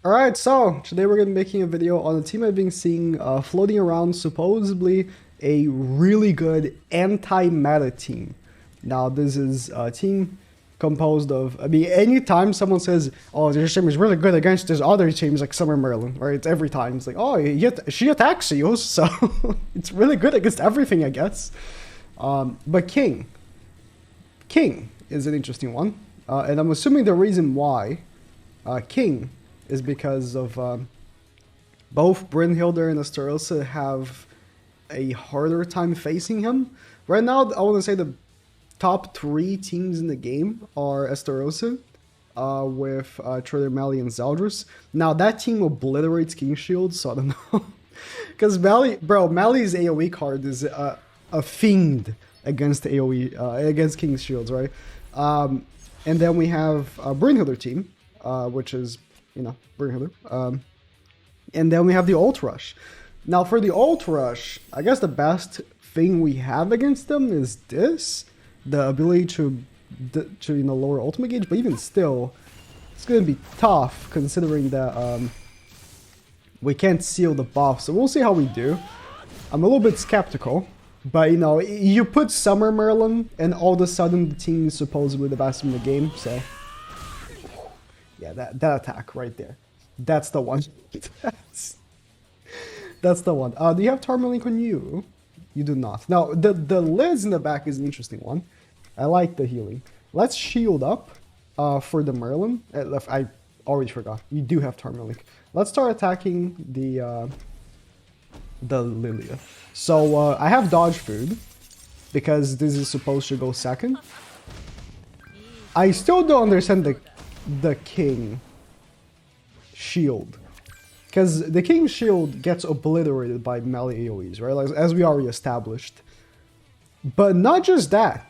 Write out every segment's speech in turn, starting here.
Alright, so today we're going to be making a video on a team I've been seeing floating around, supposedly a really good anti-meta team. Now, this is a team composed of, anytime someone says, oh, this team is really good against this other teams like Summer Merlin, right? It's every time. It's like, oh, she attacks you, so it's really good against everything, I guess. But King is an interesting one. And I'm assuming the reason why King is because of both Brynhildr and Estarossa have a harder time facing him. Right now, I want to say the top 3 teams in the game are Estarossa, with Trader Mali and Zeldris. Now, that team obliterates King Shield, so I don't know. Because Mali's AoE card is a fiend against AoE, against King's Shields, right? And then we have Brynhildr team, which is, Brynhildr. And then we have the Ult Rush. Now for the Ult Rush, I guess the best thing we have against them is this. The ability to lower ultimate gauge, but even still, it's going to be tough considering that we can't seal the buff. So we'll see how we do. I'm a little bit skeptical. But, you put Summer Merlin, and all of a sudden the team is supposedly the best in the game, so... Yeah, that attack right there. That's the one. That's the one. Do you have Tarmalink on you? You do not. Now, the Liz in the back is an interesting one. I like the healing. Let's shield up for the Merlin. I already forgot. You do have Tarmalink. Let's start attacking the Lilia. So I have dodge food because this is supposed to go second. I still don't understand the King shield, because the King shield gets obliterated by melee AoEs, right? Like, as we already established. But not just that.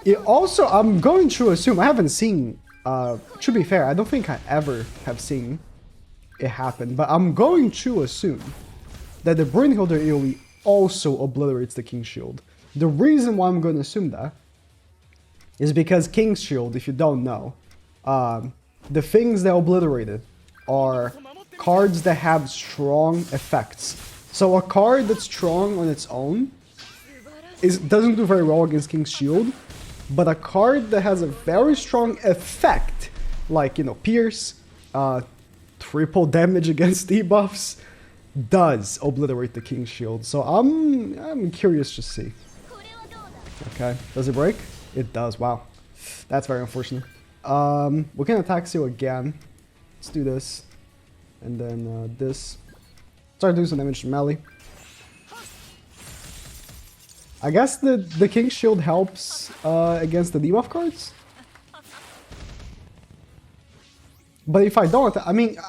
It also, I'm going to assume, I haven't seen, to be fair, I don't think I ever have seen it happen, but I'm going to assume that the Brynhildr AoE also obliterates the King's Shield. The reason why I'm going to assume that is because King's Shield, if you don't know, the things that obliterate it are cards that have strong effects. So a card that's strong on its own doesn't do very well against King's Shield, but a card that has a very strong effect, like, Pierce, triple damage against debuffs, does obliterate the King's Shield. So I'm curious to see. Okay, does it break? It does. Wow, that's very unfortunate. We can attack Seal again. Let's do this, and then this. Start doing some damage to melee. I guess the King's Shield helps against the debuff cards. But if I don't,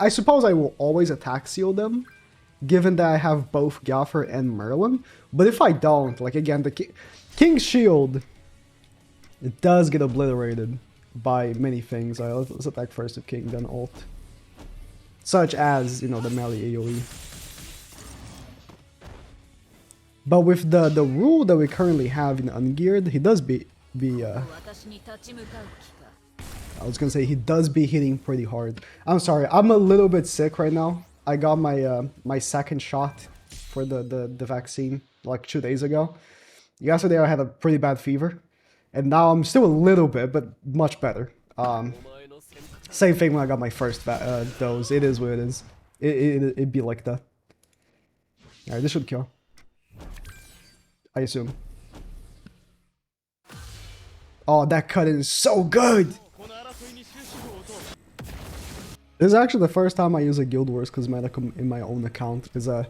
I suppose I will always attack seal them, given that I have both Gaffer and Merlin. But if I don't, like, again, the King's Shield, it does get obliterated by many things. Let's attack first with King, then ult. Such as, the melee AoE. But with the rule that we currently have in Ungeared, he does be I was gonna say he does be hitting pretty hard. I'm sorry, I'm a little bit sick right now. I got my my second shot for the vaccine like 2 days ago. Yesterday I had a pretty bad fever, and now I'm still a little bit, but much better. Same thing when I got my first dose. It is what it is. It'd be like that. Alright, this should kill, I assume. Oh, that cut in is so good! This is actually the first time I use a Guild Wars cosmetic in my own account. Because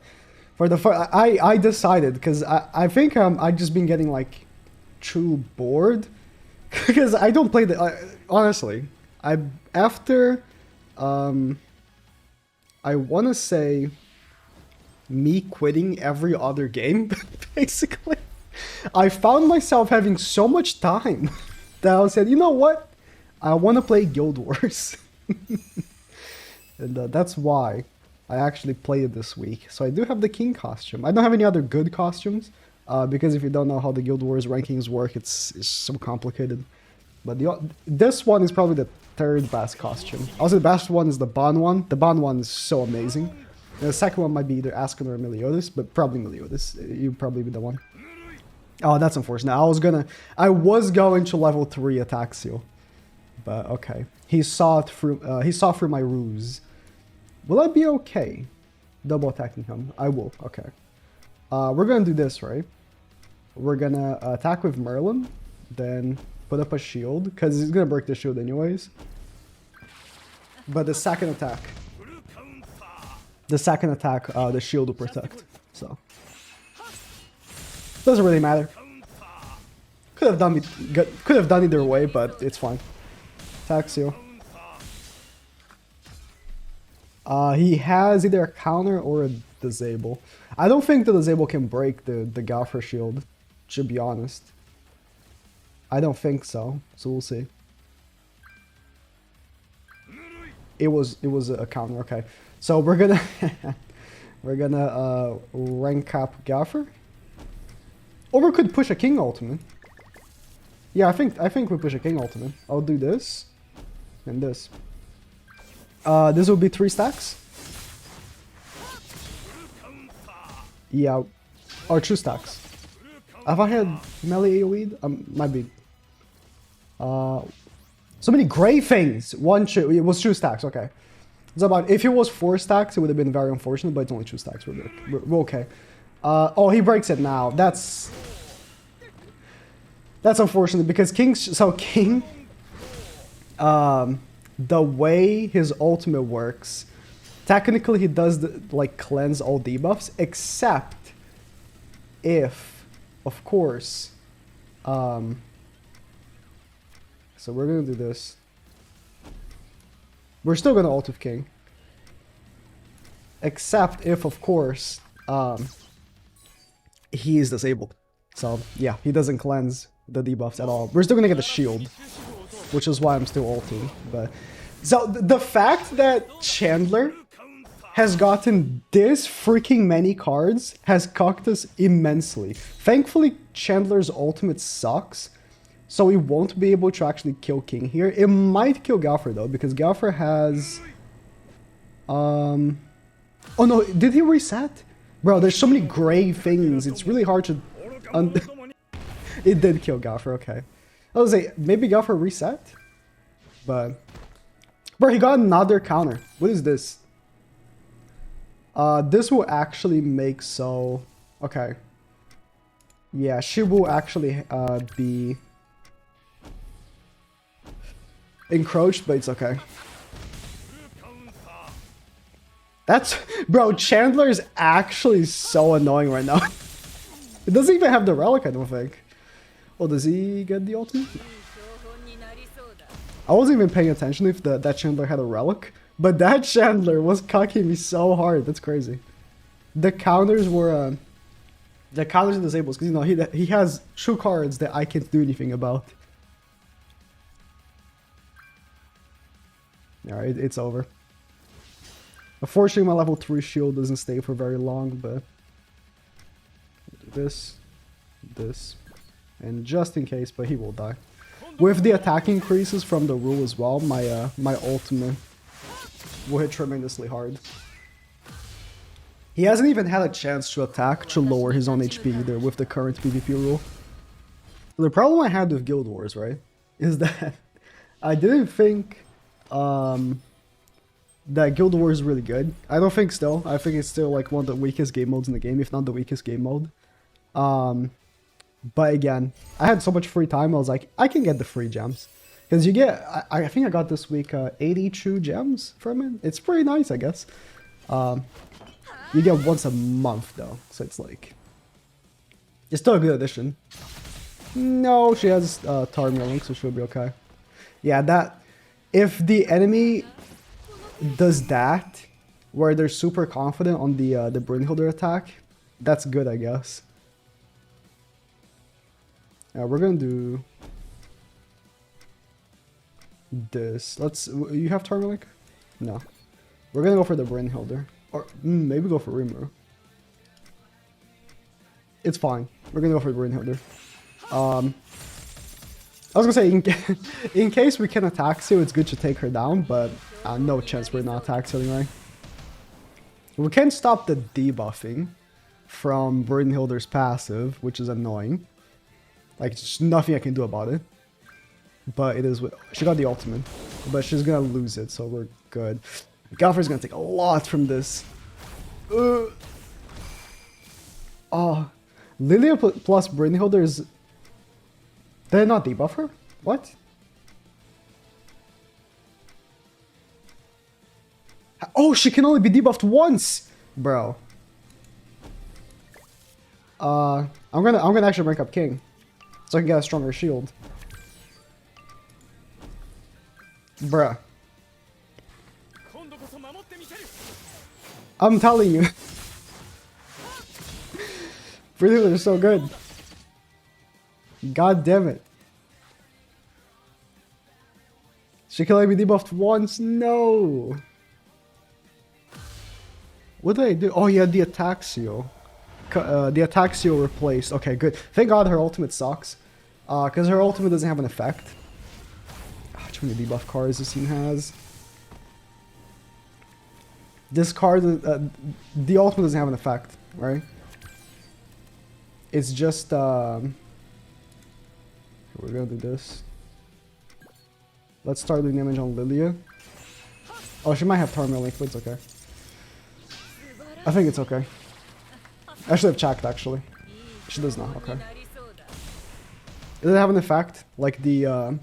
for the first, I decided, because I think I've just been getting like too bored. Because I don't play the honestly. I want to say me quitting every other game, basically. I found myself having so much time that I said, you know what? I want to play Guild Wars. And that's why I actually played it this week. So I do have the King costume. I don't have any other good costumes, because if you don't know how the Guild Wars rankings work, it's so complicated. But this one is probably the third best costume. Also, the best one is the Ban one. The Ban one is so amazing. And the second one might be either Ascon or Meliodas, but probably Meliodas. You'd probably be the one. Oh, that's unfortunate. I was going to level 3 attack seal. But okay. He saw through my ruse. Will I be okay? Double attacking him. I will. Okay. We're gonna do this, right? We're gonna attack with Merlin, then put up a shield, because he's gonna break the shield anyways. But the second attack, the shield will protect. So doesn't really matter. Could have done either way, but it's fine. Attack seal. He has either a counter or a disable. I don't think the disable can break the Galfer shield, to be honest. I don't think so, so we'll see. It was a counter, okay. So we're gonna rank up Galfer. Or we could push a king ultimate. Yeah, I think we push a king ultimate. I'll do this and this. This will be 3 stacks. Yeah, or 2 stacks. Have I had melee AoE'd? Might be. So many gray things. It was 2 stacks. Okay. It's about, if it was 4 stacks, it would have been very unfortunate, but it's only 2 stacks. We're okay. Oh, he breaks it now. That's unfortunate because King. The way his ultimate works, technically he does cleanse all debuffs, except if, of course, so we're gonna do this. We're still gonna ult with King, except if, of course, he is disabled. So yeah, he doesn't cleanse the debuffs at all. We're still gonna get the shield, which is why I'm still ulting. But so the fact that Chandler has gotten this freaking many cards has cocked us immensely. Thankfully, Chandler's ultimate sucks, so we won't be able to actually kill King here. It might kill Galfer though, because Galfer has oh no, did he reset? Bro, there's so many gray things, it's really hard to it did kill Galfer, okay. I was like, maybe Galfer reset? But bro, he got another counter. What is this? This will actually make so... Okay. Yeah, she will actually be encroached, but it's okay. That's... Bro, Chandler is actually so annoying right now. It doesn't even have the relic, I don't think. Oh, does he get the ultimate? I wasn't even paying attention if that Chandler had a relic, but that Chandler was cocking me so hard. That's crazy. The counters were the counters and disables, because you know he has 2 cards that I can't do anything about. Alright, it's over. Unfortunately, my level 3 shield doesn't stay for very long, but this, and just in case, but he will die. With the attack increases from the rule as well, my my ultimate will hit tremendously hard. He hasn't even had a chance to attack to lower his own HP either with the current PvP rule. The problem I had with Guild Wars, right, is that I didn't think that Guild Wars is really good. I don't think still. I think it's still like one of the weakest game modes in the game, if not the weakest game mode. But again, I had so much free time, I was like, I can get the free gems. Because you get, I think I got this week 82 gems from it. It's pretty nice, I guess. You get once a month though, so it's like, it's still a good addition. No, she has Tarmir Link, so she'll be okay. Yeah, that, if the enemy does that, where they're super confident on the Brynhilder attack, that's good, I guess. We're gonna do this. You have Tarmir Link? No. We're gonna go for the Brynhilder. Or maybe go for Rimuru. It's fine. We're gonna go for Brynhilder. I was gonna say, in case we can attack Seal, it's good to take her down, but no chance we're not attack Seal anyway. We can stop the debuffing from Brynhilder's passive, which is annoying. Like, there's nothing I can do about it. But it is... She got the ultimate, but she's gonna lose it, so we're good. Galfrey's gonna take a lot from this. Oh, Lilia plus Brynhilder is... Did I not debuff her? What? Oh, she can only be debuffed once, bro. I'm gonna actually rank up King, so I can get a stronger shield, bruh. I'm telling you, Brynhilder is so good. God damn it. She can only be debuffed once? No. What did I do? Oh, yeah, the attack seal. The attack seal replaced. Okay, good. Thank God her ultimate sucks. Because her ultimate doesn't have an effect. How many debuff cards this team has? This card, the ultimate doesn't have an effect, right? It's just, we're gonna do this. Let's start doing damage on Lilia. Oh, she might have Tarmiel Link, but it's okay. I think it's okay. I should have checked, actually. She does not, okay. Does it have an effect? Like the,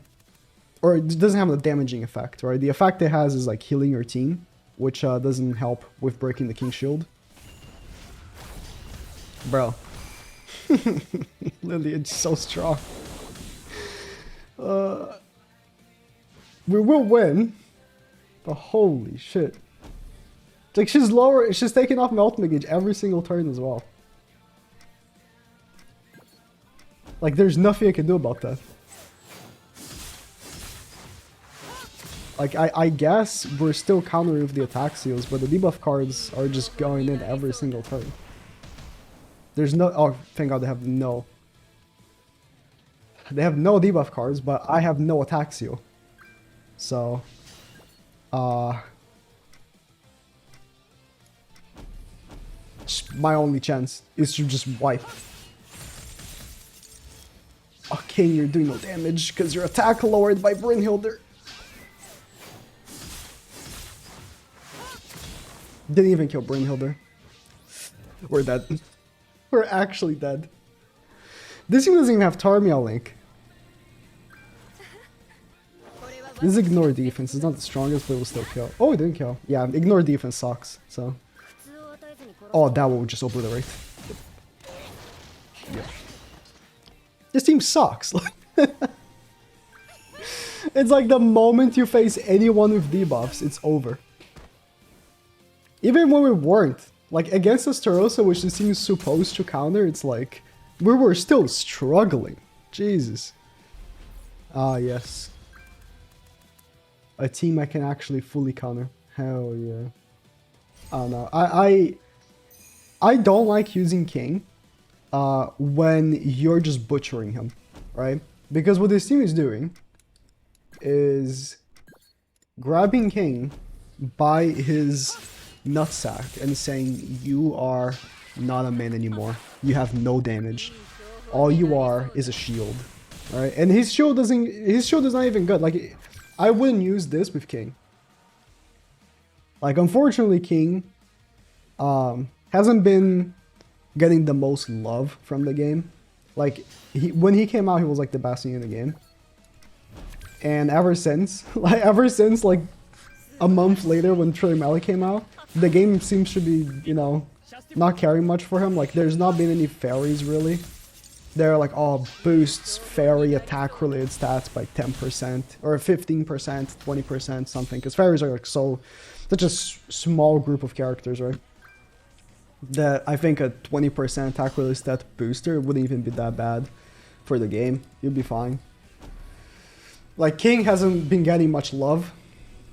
or it doesn't have a damaging effect, right? The effect it has is like healing your team, which doesn't help with breaking the King Shield. Bro. Lilia is so strong. We will win, but holy shit. Like, she's lower, she's taking off my ultimate gauge every single turn as well. Like, there's nothing I can do about that. Like, I guess we're still countering with the attack seals, but the debuff cards are just going in every single turn. There's no... Oh, thank God they have no... They have no debuff cards, but I have no attack seal. So... my only chance is to just wipe. Okay, you're doing no damage because your attack lowered by Brynhilder. Didn't even kill Brynhilder. We're dead. We're actually dead. This team doesn't even have Tarmiel Link. This is ignore defense. It's not the strongest, but it will still kill. Oh, it didn't kill. Yeah, ignore defense sucks, so... Oh, that will just obliterate. Yeah. This team sucks. It's like the moment you face anyone with debuffs, it's over. Even when we weren't. Like, against Estarossa, which this team is supposed to counter, it's like... We were still struggling. Jesus. Ah, yes. A team I can actually fully counter. Hell yeah. I don't know. I don't like using King when you're just butchering him, right? Because what this team is doing is grabbing King by his nutsack and saying, you are not a man anymore. You have no damage. All you are is a shield, right? And his shield is not even good. Like, I wouldn't use this with King. Like, unfortunately, King hasn't been getting the most love from the game. Like, when he came out, he was like the best thing in the game. And ever since like a month later when Trillimelli came out, the game seems to be, you know, not caring much for him. Like, there's not been any fairies really. They're like, oh, boosts fairy attack related stats by 10% or 15%, 20%, something. Because fairies are like such a small group of characters, right? That I think a 20% attack related stat booster wouldn't even be that bad for the game. You'd be fine. Like, King hasn't been getting much love,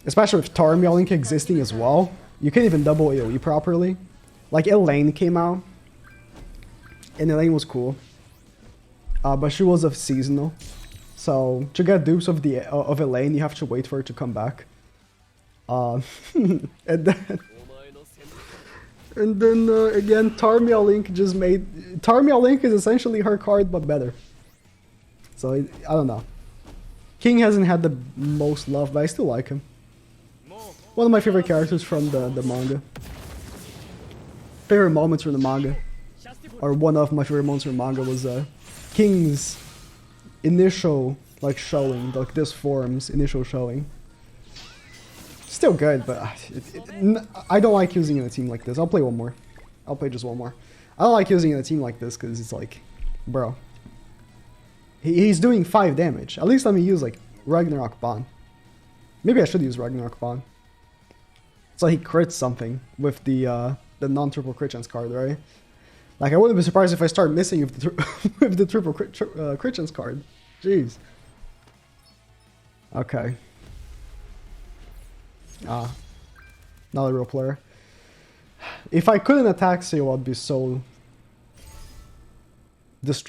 especially with Tarmiel Link existing as well. You can't even double AoE properly. Like, Elaine came out, and Elaine was cool. But she was a seasonal, So to get dupes of Elaine, you have to wait for her to come back. And then again, Tarmiel Link just made Tarmiel Link is essentially her card but better. So I don't know. King hasn't had the most love, but I still like him. One of my favorite characters from the manga. Favorite moments from the manga, or one of my favorite moments from the manga was King's initial like showing, like this form's initial showing. Still good, but I don't like using it in a team like this. I'll play one more. I'll play just one more. I don't like using it in a team like this because it's like, bro. He's doing 5 damage. At least let me use like Ragnarok Bond. Maybe I should use Ragnarok Bond. So he crits something with the non-triple crit chance card, right? Like I wouldn't be surprised if I start missing with the triple crit chance card. Jeez. Okay. Not a real player. If I couldn't attack Seal, I'd be so...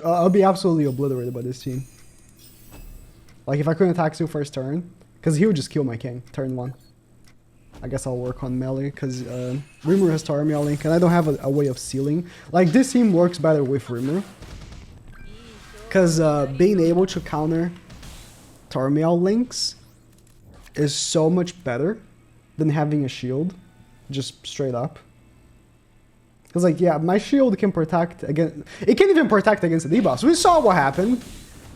I'll be absolutely obliterated by this team. Like if I couldn't attack Seal first turn, because he would just kill my king, turn 1. I guess I'll work on melee, because Rimuru has Tarmiel Link, and I don't have a way of sealing. Like this team works better with Rimuru. Because being able to counter Tarmiel Links is so much better than having a shield, just straight up. Because like, yeah, my shield can protect against... It can't even protect against the debuffs. We saw what happened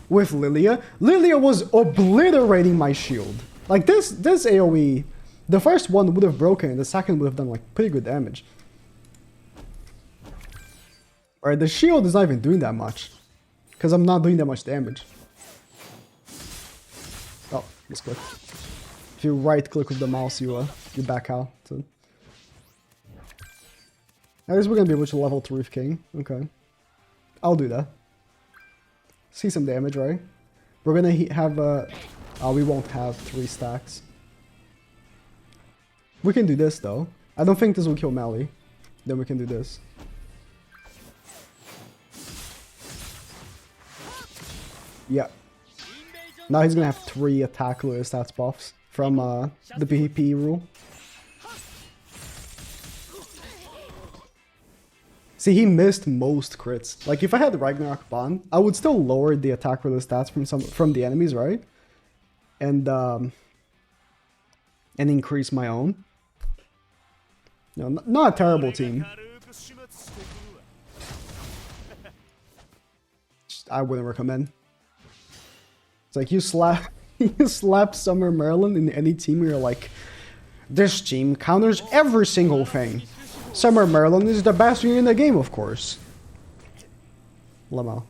with Lilia. Lilia was obliterating my shield. Like this AoE, the first one would have broken, the second would have done like pretty good damage. Alright, the shield is not even doing that much. Because I'm not doing that much damage. Oh, let's click. If you right click with the mouse, you back out. So. I guess we're gonna be able to level to Reef King. Okay. I'll do that. See some damage, right? We're gonna have we won't have 3 stacks. We can do this though. I don't think this will kill Mally. Then we can do this. Yeah. Now he's gonna have 3 attack lower stats buffs from the PvP rule. See, he missed most crits. Like if I had the Ragnarok Bond, I would still lower the attack roller stats from the enemies, right? And increase my own. No, not a terrible team. I wouldn't recommend. It's like you slap Summer Merlin in any team, you're like, this team counters every single thing. Summer Merlin is the best unit in the game, of course. Lamau.